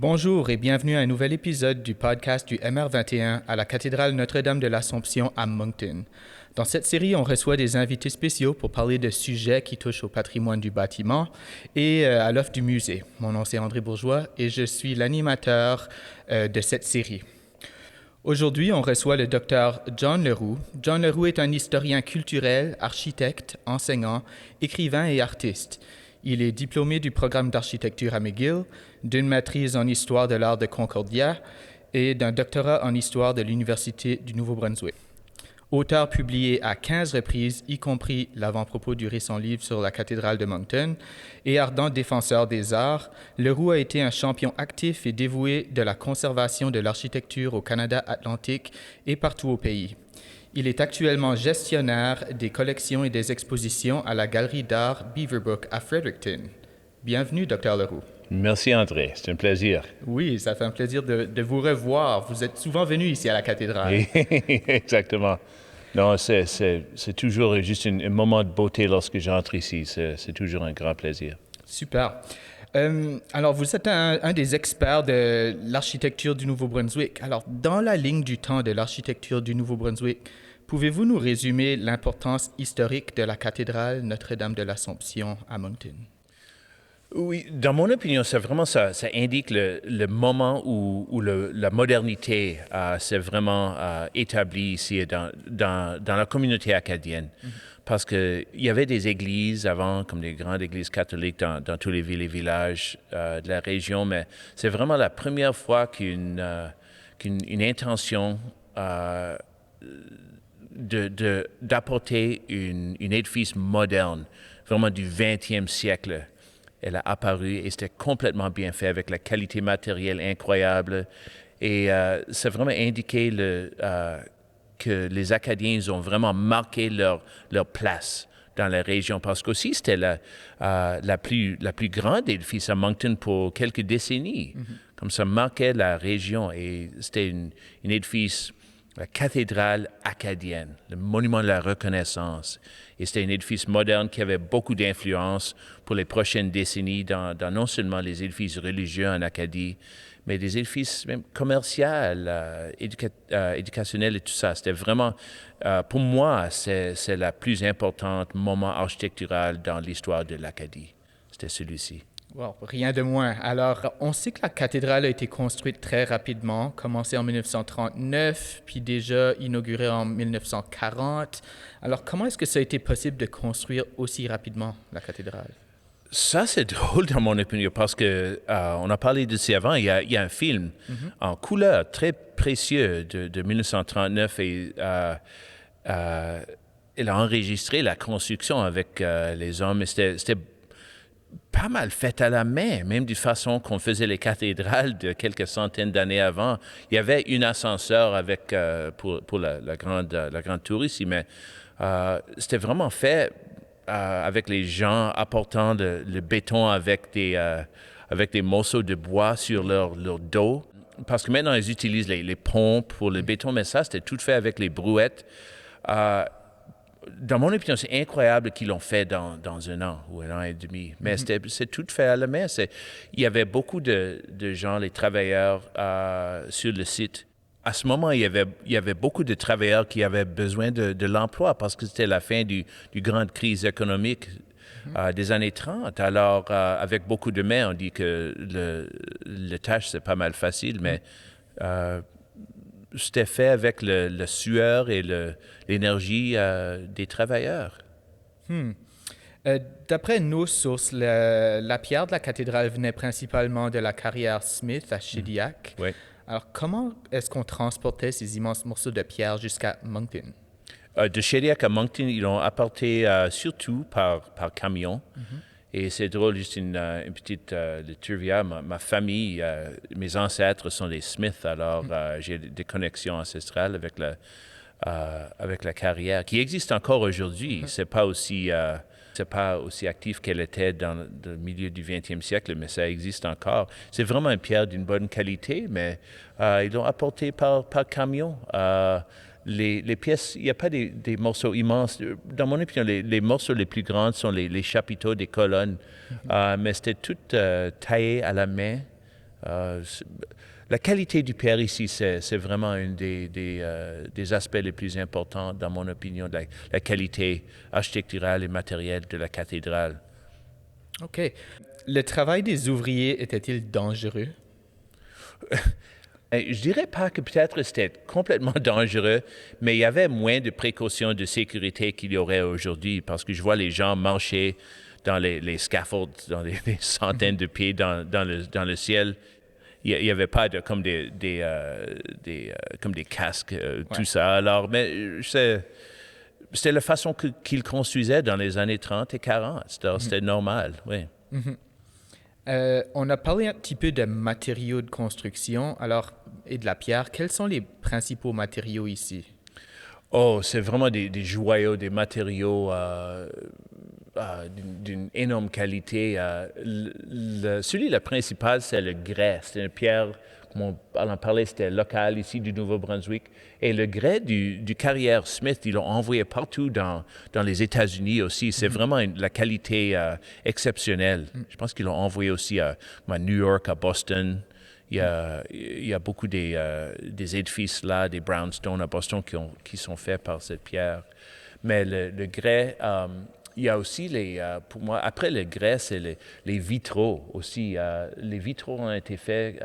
Bonjour et bienvenue à un nouvel épisode du podcast du MR21 à la cathédrale Notre-Dame de l'Assomption à Moncton. Dans cette série, on reçoit des invités spéciaux pour parler de sujets qui touchent au patrimoine du bâtiment et à l'offre du musée. Mon nom c'est André Bourgeois et je suis l'animateur de cette série. Aujourd'hui, on reçoit le docteur John Leroux. John Leroux est un historien culturel, architecte, enseignant, écrivain et artiste. Il est diplômé du programme d'architecture à McGill, d'une maîtrise en histoire de l'art de Concordia et d'un doctorat en histoire de l'Université du Nouveau-Brunswick. Auteur publié à 15 reprises, y compris l'avant-propos du récent livre sur la cathédrale de Moncton, et ardent défenseur des arts, Leroux a été un champion actif et dévoué de la conservation de l'architecture au Canada atlantique et partout au pays. Il est actuellement gestionnaire des collections et des expositions à la Galerie d'art Beaverbrook à Fredericton. Bienvenue, Dr. Leroux. Merci, André. C'est un plaisir. Oui, ça fait un plaisir de vous revoir. Vous êtes souvent venu ici à la cathédrale. Exactement. Non, c'est toujours juste un moment de beauté lorsque j'entre ici. C'est toujours un grand plaisir. Super. Alors, vous êtes un des experts de l'architecture du Nouveau-Brunswick. Alors, dans la ligne du temps de l'architecture du Nouveau-Brunswick, pouvez-vous nous résumer l'importance historique de la cathédrale Notre-Dame de l'Assomption à Moncton? Oui, dans mon opinion, ça indique le moment où la modernité s'est vraiment établie ici dans la communauté acadienne. Mm-hmm. Parce qu'il y avait des églises avant, comme des grandes églises catholiques dans tous les villes et villages de la région, mais c'est vraiment la première fois qu'une intention d'apporter un édifice moderne, vraiment du 20e siècle. Elle a apparu et c'était complètement bien fait avec la qualité matérielle incroyable. Et ça a vraiment indiqué que les Acadiens ont vraiment marqué leur place dans la région. Parce qu'aussi, c'était la plus grande édifice à Moncton pour quelques décennies. Mm-hmm. Comme ça marquait la région. Et c'était un édifice, la cathédrale acadienne, le monument de la reconnaissance. Et c'était un édifice moderne qui avait beaucoup d'influence pour les prochaines décennies dans non seulement les édifices religieux en Acadie, mais des édifices même commerciaux, éducationnels et tout ça. C'était vraiment, pour moi, c'est la plus importante moment architectural dans l'histoire de l'Acadie. C'était celui-ci. Wow, rien de moins. Alors, on sait que la cathédrale a été construite très rapidement, commencée en 1939, puis déjà inaugurée en 1940. Alors, comment est-ce que ça a été possible de construire aussi rapidement la cathédrale? Ça, c'est drôle dans mon opinion, parce que on a parlé de ça avant. Il y a un film en couleur très précieux de 1939 et elle a enregistré la construction avec les hommes. Et c'était pas mal fait à la main, même d'une façon qu'on faisait les cathédrales de quelques centaines d'années avant. Il y avait un ascenseur avec pour la grande tour ici, mais c'était vraiment fait avec les gens apportant le béton avec des morceaux de bois sur leur dos. Parce que maintenant, ils utilisent les pompes pour le béton, mais ça, c'était tout fait avec les brouettes. Dans mon opinion, c'est incroyable qu'ils l'ont fait dans un an ou un an et demi. Mais c'est tout fait à la main. Il y avait beaucoup de gens, les travailleurs sur le site. À ce moment, il y avait beaucoup de travailleurs qui avaient besoin de l'emploi parce que c'était la fin du grande crise économique des années 30. Alors, avec beaucoup de mains, on dit que le tâche, c'est pas mal facile, mais c'était fait avec le sueur et l'énergie des travailleurs. D'après nos sources, la pierre de la cathédrale venait principalement de la carrière Smith à Shediac. Oui. Alors, comment est-ce qu'on transportait ces immenses morceaux de pierre jusqu'à Moncton? De Shediac à Moncton, ils l'ont apporté surtout par camion. Et c'est drôle, juste une petite trivia. Ma famille, mes ancêtres sont les Smith, alors j'ai des connexions ancestrales avec la carrière, qui existe encore aujourd'hui. C'est pas aussi actif qu'elle était dans le milieu du 20e siècle, mais ça existe encore. C'est vraiment une pierre d'une bonne qualité, mais ils l'ont apporté par camion. Les pièces, il n'y a pas des morceaux immenses. Dans mon opinion, les morceaux les plus grands sont les chapiteaux des colonnes, mais c'était tout taillé à la main La qualité du pierre ici, c'est vraiment un des aspects les plus importants, dans mon opinion, de la qualité architecturale et matérielle de la cathédrale. OK. Le travail des ouvriers était-il dangereux? Je dirais pas que peut-être c'était complètement dangereux, mais il y avait moins de précautions de sécurité qu'il y aurait aujourd'hui, parce que je vois les gens marcher dans les scaffolds, dans les centaines de pieds dans le ciel. Il n'y avait pas comme comme des casques, tout ça. Alors, mais c'était la façon qu'ils construisaient dans les années 30 et 40. C'était normal, oui. On a parlé un petit peu de matériaux de construction et de la pierre. Quels sont les principaux matériaux ici? Oh, c'est vraiment des joyaux, des matériaux d'une énorme qualité. Celui le principal, c'est le grès. C'est une pierre, comme on en parlait, c'était local ici du Nouveau-Brunswick. Et le grès du carrière Smith, ils l'ont envoyé partout dans les États-Unis aussi. C'est vraiment la qualité exceptionnelle. Je pense qu'ils l'ont envoyé aussi à New York, à Boston. Il y a beaucoup des édifices là, des brownstones à Boston qui sont faits par cette pierre. Mais le grès, il y a aussi pour moi, après le grès, c'est les vitraux aussi. Les vitraux ont été faits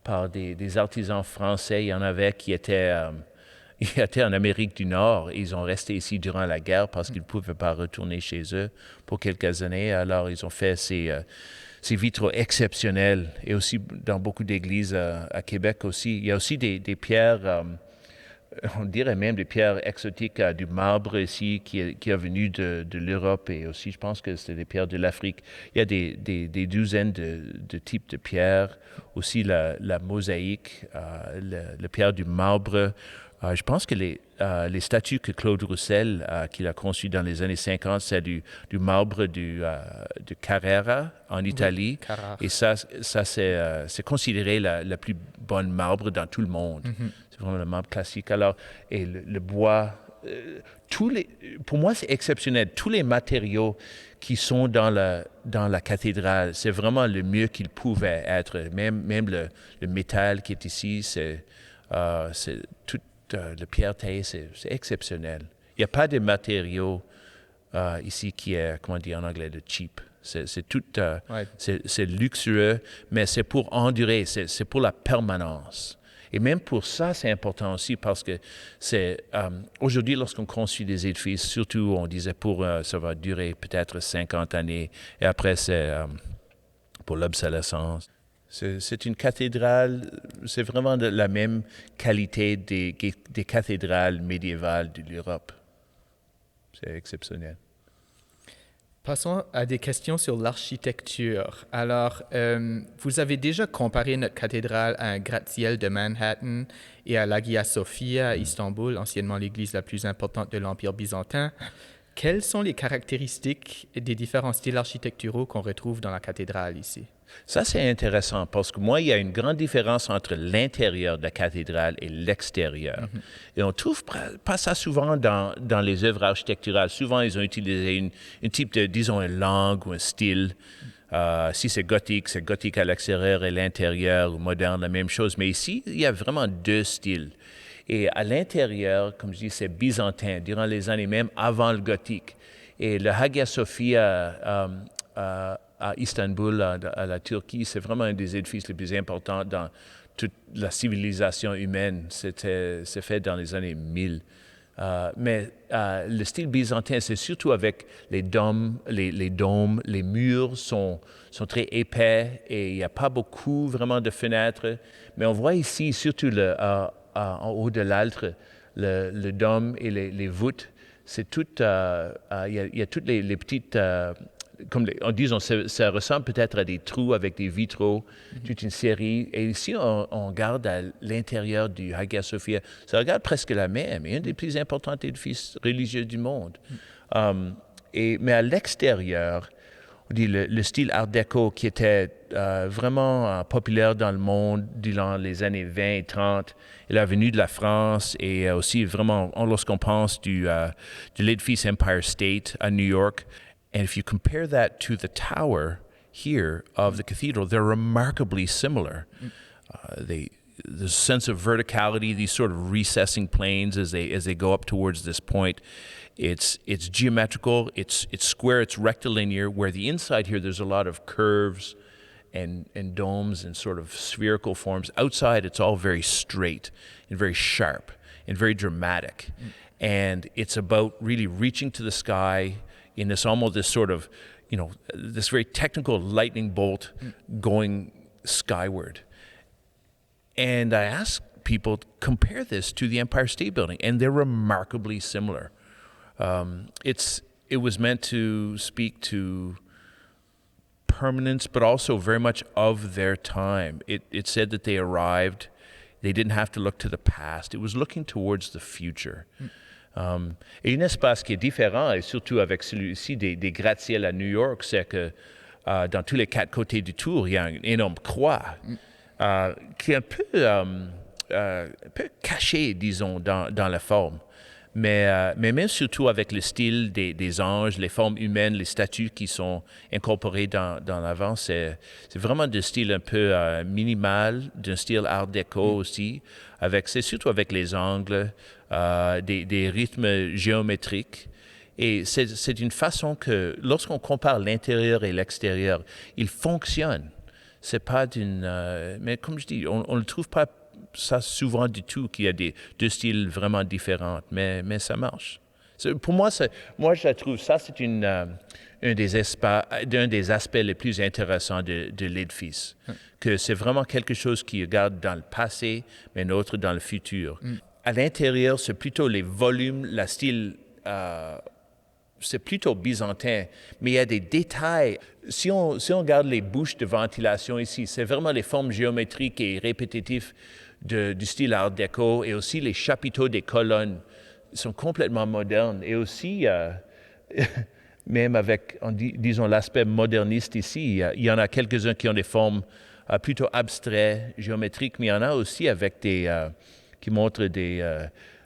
par des artisans français. Il y en avait qui étaient en Amérique du Nord. Ils ont resté ici durant la guerre parce qu'ils ne pouvaient pas retourner chez eux pour quelques années. Alors, ils ont fait ces vitraux exceptionnels, et aussi dans beaucoup d'églises à Québec aussi. Il y a aussi des pierres, on dirait même des pierres exotiques, du marbre ici qui est venu de l'Europe, et aussi je pense que c'est des pierres de l'Afrique. Il y a des douzaines de types de pierres, aussi la mosaïque, la pierre du marbre. Je pense que les statues que Claude Roussel qu'il a conçues dans les années 50, c'est du marbre de Carrara en Italie. Carrare. Et ça c'est considéré la plus bonne marbre dans tout le monde. C'est vraiment le marbre classique. Alors, et le bois, pour moi, c'est exceptionnel. Tous les matériaux qui sont dans la cathédrale, c'est vraiment le mieux qu'ils pouvaient être. Même le métal qui est ici, c'est tout. Le pierre taillée, c'est exceptionnel. Il n'y a pas de matériaux ici qui est, comment dire en anglais, de cheap. C'est tout, c'est luxueux, mais c'est pour endurer, c'est pour la permanence. Et même pour ça, c'est important aussi, parce que c'est aujourd'hui, lorsqu'on construit des édifices, surtout on disait ça va durer peut-être 50 années, et après c'est pour l'obsolescence. C'est une cathédrale, c'est vraiment de la même qualité des cathédrales médiévales de l'Europe. C'est exceptionnel. Passons à des questions sur l'architecture. Alors, vous avez déjà comparé notre cathédrale à un gratte-ciel de Manhattan et à l'Hagia Sophia à Istanbul, anciennement l'église la plus importante de l'Empire byzantin. Quelles sont les caractéristiques des différents styles architecturaux qu'on retrouve dans la cathédrale ici? Ça, c'est intéressant, parce que moi, il y a une grande différence entre l'intérieur de la cathédrale et l'extérieur. Et on ne trouve pas ça souvent dans les œuvres architecturales. Souvent, ils ont utilisé une type de, disons, une langue ou un style. Si c'est gothique à l'extérieur, et l'intérieur, ou moderne, la même chose. Mais ici, il y a vraiment deux styles. Et à l'intérieur, comme je dis, c'est byzantin, durant les années même avant le gothique. Et le Hagia Sophia à Istanbul, à la Turquie, c'est vraiment un des édifices les plus importants dans toute la civilisation humaine. C'est fait dans les années 1000. Mais le style byzantin, c'est surtout avec les dômes. Les murs sont très épais, et il n'y a pas beaucoup vraiment de fenêtres. Mais on voit ici, surtout en haut de l'altre, le dôme et les voûtes. C'est tout. Il y a toutes les petites. Disons, ça ressemble peut-être à des trous avec des vitraux, toute une série. Et ici, on regarde à l'intérieur du Hagia Sophia. Ça regarde presque la mer, mais un des plus importants édifices religieux du monde. Mais à l'extérieur, on dit le style Art déco qui était vraiment populaire dans le monde durant les années 20 et 30. Il est venu de la France, et aussi vraiment, lorsqu'on pense de l'édifice Empire State à New York. And if you compare that to the tower here of the cathedral, they're remarkably similar. The sense of verticality, these sort of recessing planes as they go up towards this point. It's geometrical, it's square, it's rectilinear, where the inside here there's a lot of curves and domes and sort of spherical forms. Outside it's all very straight and very sharp and very dramatic. And it's about really reaching to the sky in this sort of, this very technical lightning bolt going skyward. And I asked people to compare this to the Empire State Building, and they're remarkably similar. It was meant to speak to permanence, but also very much of their time. It said that they arrived, they didn't have to look to the past. It was looking towards the future. Et un espace qui est différent, et surtout avec celui-ci des gratte-ciels à New York, c'est que dans tous les quatre côtés du tour, il y a une énorme croix qui est un peu cachée, disons, dans la forme. Mais même surtout avec le style des anges, les formes humaines, les statues qui sont incorporées dans l'avant, c'est vraiment de style un peu minimal, d'un style art déco aussi. C'est surtout avec les angles, des rythmes géométriques. Et c'est une façon que, lorsqu'on compare l'intérieur et l'extérieur, il fonctionne. C'est pas mais comme je dis, on ne trouve pas ça souvent du tout, qu'il y a deux styles vraiment différents, mais ça marche. Pour moi, je trouve ça, c'est un des aspects les plus intéressants de l'édifice, que c'est vraiment quelque chose qui regarde dans le passé, mais un autre dans le futur. À l'intérieur, c'est plutôt les volumes, le style, c'est plutôt byzantin, mais il y a des détails. Si on regarde les bouches de ventilation ici, c'est vraiment les formes géométriques et répétitives du style art déco, et aussi les chapiteaux des colonnes sont complètement modernes. Et aussi, même avec, disons, l'aspect moderniste ici, il y en a quelques-uns qui ont des formes plutôt abstraites, géométriques, mais il y en a aussi avec qui montrent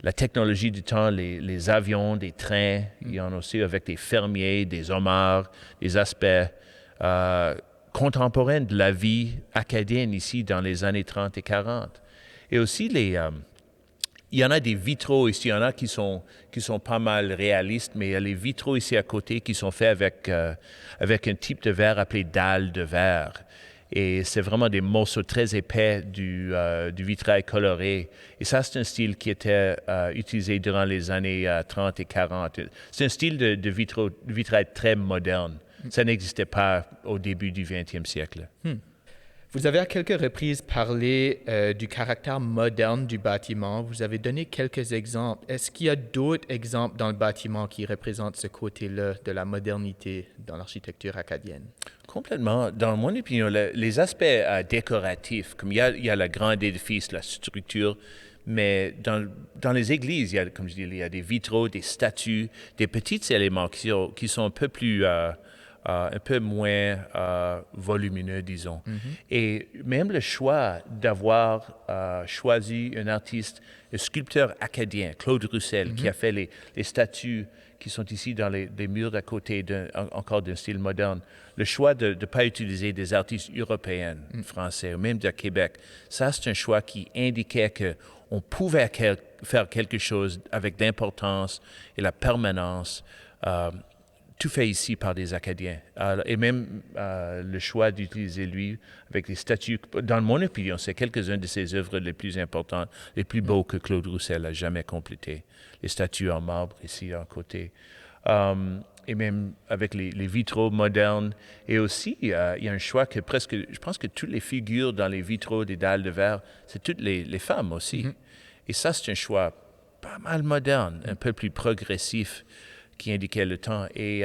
la technologie du temps, les avions, des trains. Il y en a aussi avec des fermiers, des homards, des aspects contemporains de la vie acadienne ici dans les années 30 et 40. Et aussi, il y en a des vitraux ici, il y en a qui sont pas mal réalistes, mais il y a les vitraux ici à côté qui sont faits avec un type de verre appelé dalle de verre. Et c'est vraiment des morceaux très épais du vitrail coloré. Et ça, c'est un style qui était utilisé durant les années 30 et 40. C'est un style de vitrail très moderne. Ça n'existait pas au début du 20e siècle. Vous avez à quelques reprises parlé du caractère moderne du bâtiment. Vous avez donné quelques exemples. Est-ce qu'il y a d'autres exemples dans le bâtiment qui représentent ce côté-là de la modernité dans l'architecture acadienne? Complètement. Dans mon opinion, les aspects décoratifs, comme il y a le grand édifice, la structure, mais dans les églises, comme je dis, il y a des vitraux, des statues, des petits éléments qui sont un peu plus... un peu moins volumineux, disons. Et même le choix d'avoir choisi un artiste, un sculpteur acadien, Claude Roussel, qui a fait les statues qui sont ici dans les murs d'à côté, encore d'un style moderne. Le choix de ne pas utiliser des artistes européens, français, ou même de Québec, ça, c'est un choix qui indiquait qu'on pouvait faire quelque chose avec d'importance et la permanence, tout fait ici par des Acadiens. Et même le choix d'utiliser lui avec les statues, dans mon opinion, c'est quelques-unes de ses œuvres les plus importantes, les plus beaux que Claude Roussel a jamais complétées. Les statues en marbre ici à côté. Et même avec les vitraux modernes. Et aussi, il y a un choix que je pense que toutes les figures dans les vitraux des dalles de verre, c'est toutes les femmes aussi. Et ça, c'est un choix pas mal moderne, un peu plus progressif, qui indiquait le temps. Et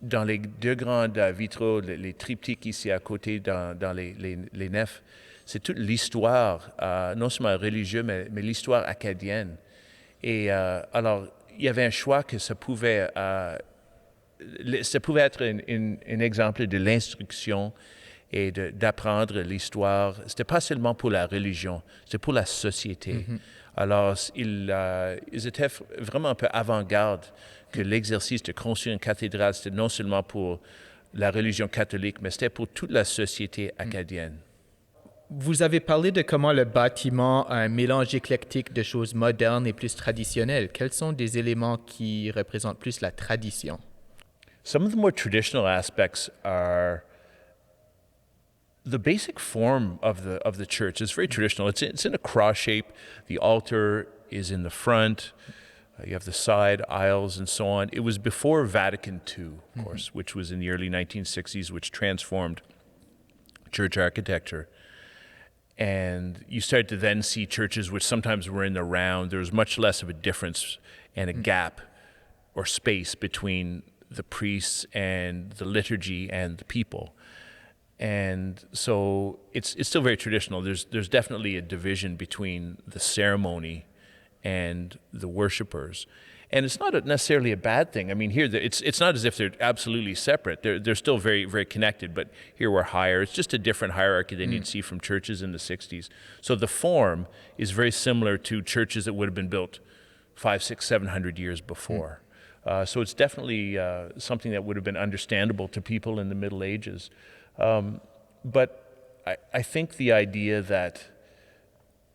dans les deux grandes vitraux, les triptyques ici à côté dans les nefs, c'est toute l'histoire, non seulement religieuse, mais l'histoire acadienne. Et alors, il y avait un choix que ça pouvait être un exemple de l'instruction et d'apprendre l'histoire. C'était pas seulement pour la religion, c'était pour la société. Alors, ils étaient vraiment un peu avant-garde que l'exercice de construire une cathédrale, c'était non seulement pour la religion catholique, mais c'était pour toute la société acadienne. Vous avez parlé de comment le bâtiment a un mélange éclectique de choses modernes et plus traditionnelles. Quels sont des éléments qui représentent plus la tradition? Some of the more traditional aspects are the basic form of the church is very traditional. It's in a cross shape. The altar is in the front. You have the side aisles and so on. It was before Vatican II, of course, which was in the early 1960s, which transformed church architecture. And you start to then see churches which sometimes were in the round. There was much less of a difference and a gap or space between the priests and the liturgy and the people. And so it's still very traditional. There's definitely a division between the ceremony and the worshipers. And it's not necessarily a bad thing. I mean, here it's not as if they're absolutely separate. They're still very, very connected, but here we're higher. It's just a different hierarchy than you'd see from churches in the 60s. So the form is very similar to churches that would have been built 500, 600, 700 years before. So it's definitely something that would have been understandable to people in the Middle Ages. But I think the idea that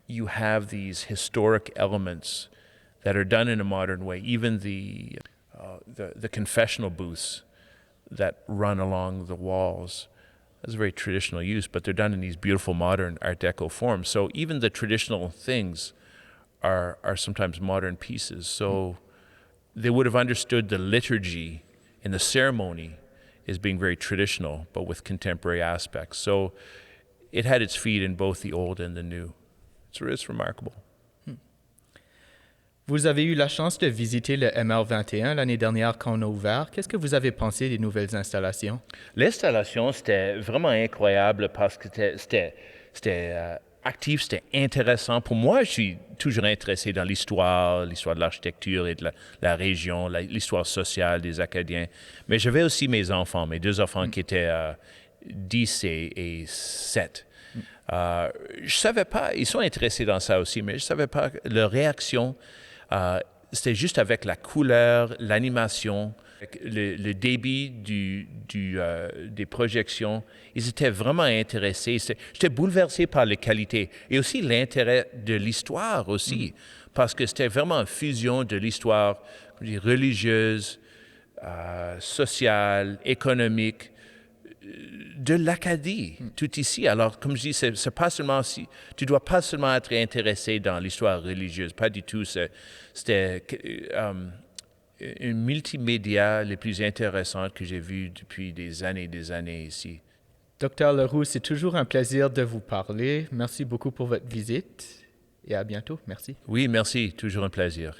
you have these historic elements that are done in a modern way, even the confessional booths that run along the walls, that's a very traditional use, but they're done in these beautiful modern Art Deco forms. So even the traditional things are sometimes modern pieces. So they would have understood the liturgy and the ceremony as being very traditional, but with contemporary aspects. So it had its feet in both the old and the new. It's remarkable. Vous avez eu la chance de visiter le MR21 l'année dernière quand on a ouvert. Qu'est-ce que vous avez pensé des nouvelles installations? L'installation, c'était vraiment incroyable parce que c'était actif, c'était intéressant. Pour moi, je suis toujours intéressé dans l'histoire de l'architecture et de la région, l'histoire sociale des Acadiens. Mais j'avais aussi mes enfants, mes deux enfants qui étaient 10 et 7. Je savais pas, ils sont intéressés dans ça aussi, mais je savais pas leur réaction. C'était juste avec la couleur, l'animation, le débit des projections. Ils étaient vraiment intéressés. J'étais bouleversé par les qualités et aussi l'intérêt de l'histoire aussi, parce que c'était vraiment une fusion de l'histoire religieuse, sociale, économique, de l'Acadie, tout ici. Alors, comme je dis, c'est pas seulement tu dois pas seulement être intéressé dans l'histoire religieuse, pas du tout. C'était une multimédia les plus intéressantes que j'ai vues depuis des années ici. Docteur Leroux, c'est toujours un plaisir de vous parler. Merci beaucoup pour votre visite et à bientôt. Merci. Oui, merci. Toujours un plaisir.